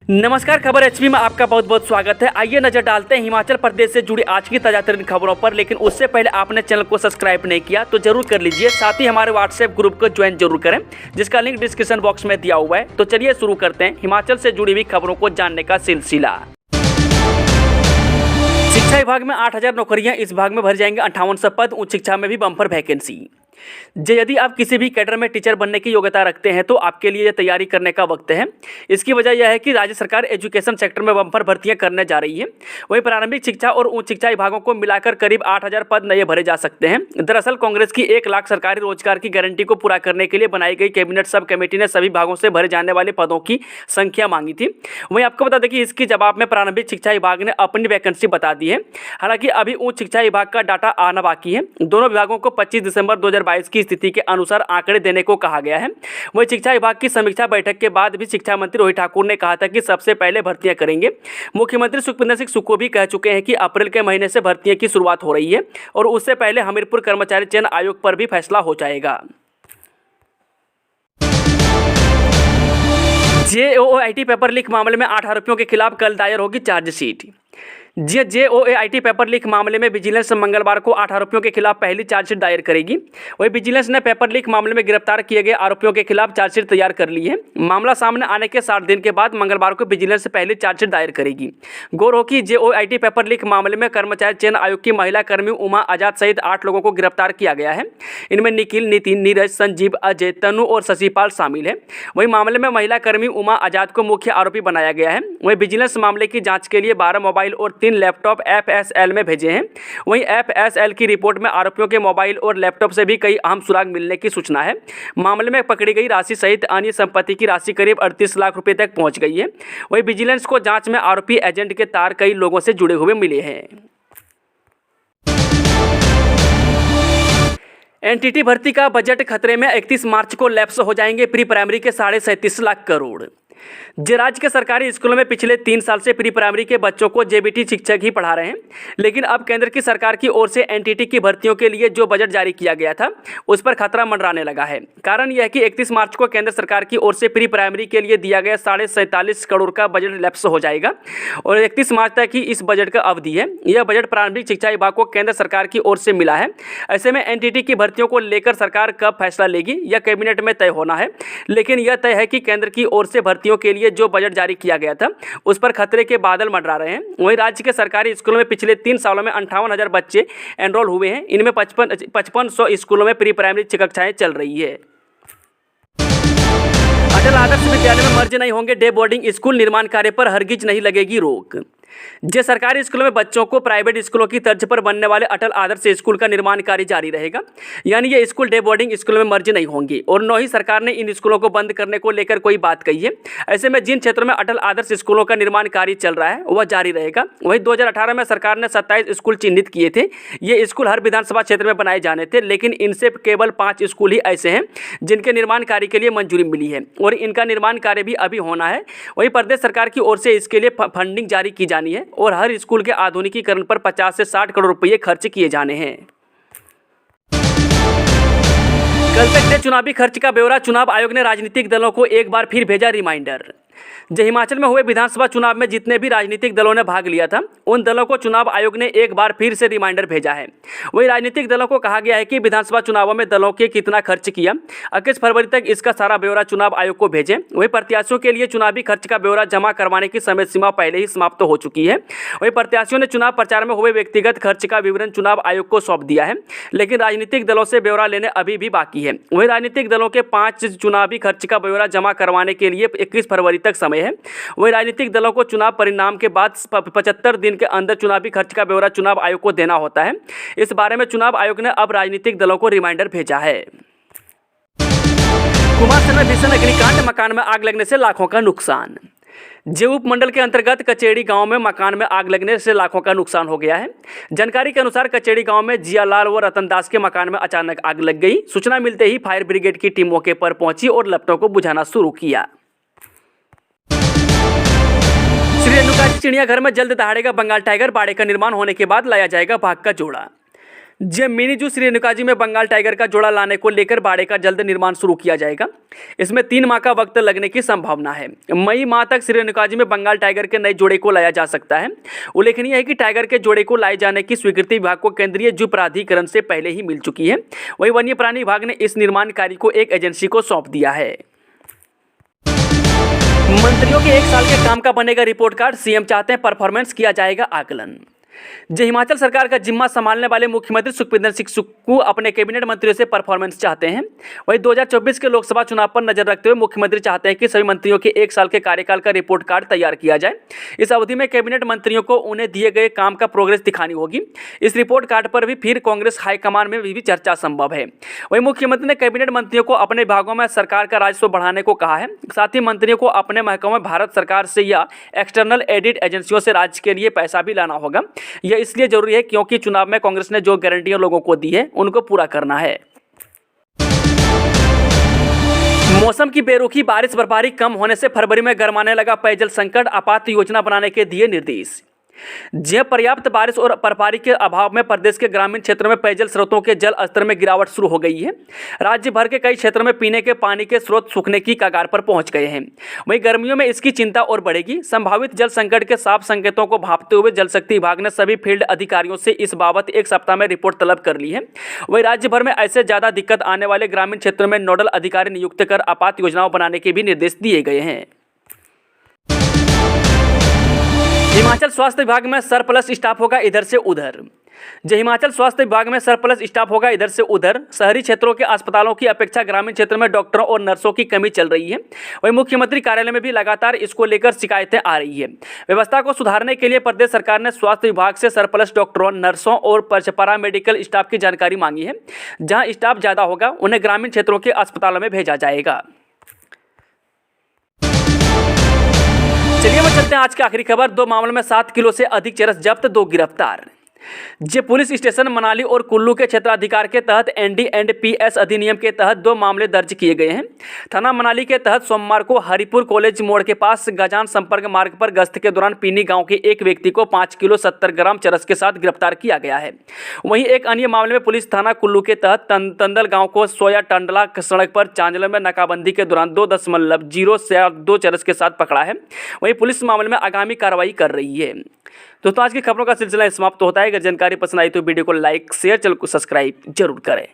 नमस्कार, खबर एचपी में आपका बहुत बहुत स्वागत है। आइए नजर डालते हैं हिमाचल प्रदेश से जुड़ी आज की ताजा तरीन खबरों पर। लेकिन उससे पहले आपने चैनल को सब्सक्राइब नहीं किया तो जरूर कर लीजिए। साथ ही हमारे व्हाट्सएप ग्रुप को ज्वाइन जरूर करें, जिसका लिंक डिस्क्रिप्शन बॉक्स में दिया हुआ है। तो चलिए शुरू करते हैं हिमाचल से जुड़ी हुई खबरों को जानने का सिलसिला। शिक्षा विभाग में 8,000 नौकरियां, इस विभाग में भर जाएंगे 5800 पद। उच्च शिक्षा में भी बम्पर वैकेंसी। यदि आप किसी भी कैडर में टीचर बनने की योग्यता रखते हैं तो आपके लिए तैयारी करने का वक्त है। इसकी वजह यह है कि राज्य सरकार एजुकेशन सेक्टर में बम्पर भर्तियां करने जा रही है। वहीं प्रारंभिक शिक्षा और उच्च शिक्षा विभागों को मिलाकर करीब 8,000 पद नए भरे जा सकते हैं। दरअसल कांग्रेस की 1 लाख सरकारी रोजगार की गारंटी को पूरा करने के लिए बनाई गई कैबिनेट सब कमेटी ने सभी विभागों से भरे जाने वाले पदों की संख्या मांगी थी। वहीं आपको बता दें कि इसके जवाब में प्रारंभिक शिक्षा विभाग ने अपनी वैकेंसी बता दी है। हालांकि अभी उच्च शिक्षा विभाग का डाटा आना बाकी है। दोनों विभागों को 25 दिसंबर 2022 की स्थिति के अनुसार आंकड़े देने को कहा गया है। वहीं शिक्षा विभाग की समीक्षा बैठक के बाद भी शिक्षा मंत्री रोहित ठाकुर ने कहा था कि सबसे पहले भर्तियां करेंगे। मुख्यमंत्री सुखविंदर सिंह सुक्खू भी कह चुके हैं कि अप्रैल के महीने से भर्तियों की शुरुआत हो रही है और उससे पहले हमीरपुर कर्मचारी चयन आयोग पर भी फैसला हो जाएगा। जेओआईटी पेपर लीक मामले में 8 आरोपियों के खिलाफ कल दायर होगी चार्जशीट। जेओआईटी पेपर लीक मामले में विजिलेंस मंगलवार को 8 आरोपियों के खिलाफ पहली चार्जशीट दायर करेगी। वहीं विजिलेंस ने पेपर लीक मामले में गिरफ्तार किए गए आरोपियों के खिलाफ चार्जशीट तैयार कर ली है। मामला सामने आने के 60 दिन के बाद मंगलवार को विजिलेंस पहली चार्जशीट दायर करेगी। गौर हो कि जेओआईटी पेपर लीक मामले में कर्मचारी चयन आयोग की महिला कर्मी उमा आजाद सहित 8 लोगों को गिरफ्तार किया गया है। इनमें निखिल, नितिन, नीरज, संजीव, अजय, तनु और शशिपाल शामिल है। वहीं मामले में महिला कर्मी उमा आजाद को मुख्य आरोपी बनाया गया है। वहीं विजिलेंस मामले की जाँच के लिए 12 मोबाइल और 3 लैपटॉप एफएसएल में भेजे हैं। वहीं एफएसएल की रिपोर्ट में आरोपियों के मोबाइल और लैपटॉप से भी कई अहम सुराग मिलने की सूचना है। मामले में पकड़ी गई राशि सहित अन्य संपत्ति की राशि करीब 38 लाख रुपए तक पहुंच गई है। वहीं विजिलेंस को जांच में आरोपी एजेंट के तार कई लोगों से जुड़े हुए मिले हैं। एनटीटी भर्ती का बजट खतरे में, 31 मार्च को लैप्स हो जाएंगे प्री प्राइमरी के 37.5 लाख करोड़। राज्य के सरकारी स्कूलों में पिछले 3 साल से प्री प्राइमरी के बच्चों को जेबीटी शिक्षक ही पढ़ा रहे हैं। लेकिन अब केंद्र की सरकार की ओर से एनटीटी की भर्तियों के लिए जो बजट जारी किया गया था उस पर खतरा मंडराने लगा है। कारण यह है कि 31 मार्च को केंद्र सरकार की ओर से प्री प्राइमरी के लिए दिया गया 47.5 करोड़ का बजट लैप्स हो जाएगा और 31 मार्च तक ही इस बजट का अवधि है। यह बजट प्रारंभिक शिक्षा विभाग को केंद्र सरकार की ओर से मिला है। ऐसे में एनटीटी की भर्तियों को लेकर सरकार कब फैसला लेगी यह कैबिनेट में तय होना है। लेकिन यह तय है कि केंद्र की ओर से भर्तियों के लिए जो बजट जारी किया गया था उस पर खतरे के बादल मंडरा रहे हैं। वहीं राज्य के सरकारी स्कूलों में पिछले 3 सालों में 58,000 बच्चे एनरोल हुए हैं। इनमें 5500 स्कूलों में प्री प्राइमरी कक्षाएं चल रही है। अटल आदर्श विद्यालय में मर्ज नहीं होंगे डे बोर्डिंग स्कूल, निर्माण कार्य पर हरगिज नहीं लगेगी रोक। सरकारी स्कूलों में बच्चों को प्राइवेट स्कूलों की तर्ज पर बनने वाले अटल आदर्श स्कूल का निर्माण कार्य जारी रहेगा। यानी ये स्कूल डे बोर्डिंग स्कूलों में मर्ज नहीं होंगे और न ही सरकार ने इन स्कूलों को बंद करने को लेकर कोई बात कही है। ऐसे में जिन क्षेत्रों में अटल आदर्श स्कूलों का निर्माण कार्य चल रहा है वह जारी रहेगा। वहीं 2018 में सरकार ने 27 स्कूल चिन्हित किए थे। ये स्कूल हर विधानसभा क्षेत्र में बनाए जाने थे, लेकिन इनसे केवल 5 स्कूल ही ऐसे हैं जिनके निर्माण कार्य के लिए मंजूरी मिली है और इनका निर्माण कार्य भी अभी होना है। वहीं प्रदेश सरकार की ओर से इसके लिए फंडिंग जारी की जानी है और हर स्कूल के आधुनिकीकरण पर 50 से 60 करोड़ रुपए खर्च किए जाने हैं। कल तक दे चुनावी खर्च का ब्यौरा, चुनाव आयोग ने राजनीतिक दलों को एक बार फिर भेजा रिमाइंडर। हिमाचल में हुए विधानसभा चुनाव में जितने भी राजनीतिक दलों ने भाग लिया था उन दलों को चुनाव आयोग ने एक बार फिर से रिमाइंडर भेजा है। वही राजनीतिक दलों को कहा गया है कि विधानसभा चुनावों में दलों के कितना खर्च किया, 21 फरवरी तक इसका सारा ब्यौरा चुनाव आयोग को भेजें। वही प्रत्याशियों के लिए चुनावी खर्च का ब्यौरा जमा करवाने की समय सीमा पहले ही समाप्त हो चुकी है। वही प्रत्याशियों ने चुनाव प्रचार में हुए व्यक्तिगत खर्च का विवरण चुनाव आयोग को सौंप दिया है, लेकिन राजनीतिक दलों से ब्यौरा लेने अभी भी बाकी है। वही राजनीतिक दलों के 5 चुनावी खर्च का ब्यौरा जमा करवाने के लिए 21 फरवरी तक समय है। वही राजनीतिक दलों को चुनाव परिणाम के बाद 75 दिन के अंदर चुनावी खर्च का ब्यौरा चुनाव आयोग को देना होता है। इस बारे में चुनाव आयोग ने अब राजनीतिक दलों को रिमाइंडर भेजा है। कुमारसैन में भीषण अग्निकांड, मकान में आग लगने से लाखों का नुकसान। उपमंडल के अंतर्गत कचेड़ी गांव में मकान में आग लगने से लाखों का नुकसान हो गया है। जानकारी के अनुसार कचेड़ी गांव में जियालाल व रतनदास के मकान में अचानक आग लग गई। सूचना मिलते ही फायर ब्रिगेड की टीम मौके पर पहुंची और लपटों को बुझाना शुरू किया। श्री रेणुका चिड़ियाघर में जल्द दहाड़ेगा बंगाल टाइगर, बाड़े का निर्माण होने के बाद लाया जाएगा बाघ का जोड़ा। मिनी जू श्री रेणुकाजी में बंगाल टाइगर का जोड़ा लाने को लेकर बाड़े का जल्द निर्माण शुरू किया जाएगा। इसमें 3 माह का वक्त लगने की संभावना है। मई माह तक श्री रेणुकाजी में बंगाल टाइगर के नए जोड़े को लाया जा सकता है। उल्लेखनीय है कि टाइगर के जोड़े को लाए जाने की स्वीकृति विभाग को केंद्रीय जू प्राधिकरण से पहले ही मिल चुकी है। वहीं वन्य प्राणी विभाग ने इस निर्माण कार्य को एक एजेंसी को सौंप दिया है। मंत्रियों के 1 साल के काम का बनेगा रिपोर्ट कार्ड, सीएम चाहते हैं परफॉर्मेंस किया जाएगा आकलन। हिमाचल सरकार का जिम्मा संभालने वाले मुख्यमंत्री सुखविंदर सिंह सुक्खू अपने कैबिनेट मंत्रियों से परफॉर्मेंस चाहते हैं। वहीं 2024 के लोकसभा चुनाव पर नजर रखते हुए मुख्यमंत्री चाहते हैं कि सभी मंत्रियों के 1 साल के कार्यकाल का रिपोर्ट कार्ड तैयार किया जाए। इस अवधि में कैबिनेट मंत्रियों को उन्हें दिए गए काम का प्रोग्रेस दिखानी होगी। इस रिपोर्ट कार्ड पर भी फिर कांग्रेस हाईकमान में भी चर्चा संभव है। वहीं मुख्यमंत्री ने कैबिनेट मंत्रियों को अपने विभागों में सरकार का राजस्व बढ़ाने को कहा है। साथ ही मंत्रियों को अपने महकमों में भारत सरकार से या एक्सटर्नल एडिट एजेंसियों से राज्य के लिए पैसा भी लाना होगा। यह इसलिए जरूरी है क्योंकि चुनाव में कांग्रेस ने जो गारंटियां लोगों को दी है उनको पूरा करना है। मौसम की बेरुखी, बारिश बर्फबारी कम होने से फरवरी में गरमाने लगा पेयजल संकट, आपात योजना बनाने के दिए निर्देश। पर्याप्त बारिश और बर्फबारी के अभाव में प्रदेश के ग्रामीण क्षेत्रों में पेयजल स्रोतों के जल स्तर में गिरावट शुरू हो गई है। राज्य भर के कई क्षेत्रों में पीने के पानी के स्रोत सूखने की कगार पर पहुंच गए हैं। वहीं गर्मियों में इसकी चिंता और बढ़ेगी। संभावित जल संकट के साफ संकेतों को भांपते हुए जल शक्ति विभाग ने सभी फील्ड अधिकारियों से इस बाबत 1 सप्ताह में रिपोर्ट तलब कर ली है। वहीं राज्य भर में ऐसे ज्यादा दिक्कत आने वाले ग्रामीण क्षेत्रों में नोडल अधिकारी नियुक्त कर आपात योजनाओं बनाने के भी निर्देश दिए गए हैं। हिमाचल स्वास्थ्य विभाग में सरप्लस स्टाफ होगा इधर से उधर। हिमाचल स्वास्थ्य विभाग में सरप्लस स्टाफ होगा इधर से उधर। शहरी क्षेत्रों के अस्पतालों की अपेक्षा ग्रामीण क्षेत्रों में डॉक्टरों और नर्सों की कमी चल रही है। वहीं मुख्यमंत्री कार्यालय में भी लगातार इसको लेकर शिकायतें आ रही है। व्यवस्था को सुधारने के लिए प्रदेश सरकार ने स्वास्थ्य विभाग से सरप्लस डॉक्टरों, नर्सों और पैरामेडिकल स्टाफ की जानकारी मांगी है। जहाँ स्टाफ ज्यादा होगा उन्हें ग्रामीण क्षेत्रों के अस्पतालों में भेजा जाएगा। चलिए मैं चलते हैं आज की आखिरी खबर। 2 मामलों में 7 किलो से अधिक चरस जब्त, 2 गिरफ्तार। पुलिस स्टेशन मनाली और कुल्लू के क्षेत्राधिकार के तहत NDPS अधिनियम के तहत 2 मामले दर्ज किए गए हैं। थाना मनाली के तहत सोमवार को हरिपुर कॉलेज मोड़ के पास गजान संपर्क मार्ग पर गश्त के दौरान पीनी गांव के एक व्यक्ति को 5 किलो 70 ग्राम चरस के साथ गिरफ्तार किया गया है। वहीं एक अन्य मामले में पुलिस थाना कुल्लू के तहत तंदल गाँव को सोया टंडला सड़क पर चांजल में नाकाबंदी के दौरान 2.02 चरस के साथ पकड़ा है। वहीं पुलिस मामले में आगामी कार्रवाई कर रही है। दोस्तों आज की खबरों का सिलसिला समाप्त होता है। अगर जानकारी पसंद आई तो वीडियो को लाइक, शेयर, चैनल को सब्सक्राइब जरूर करें।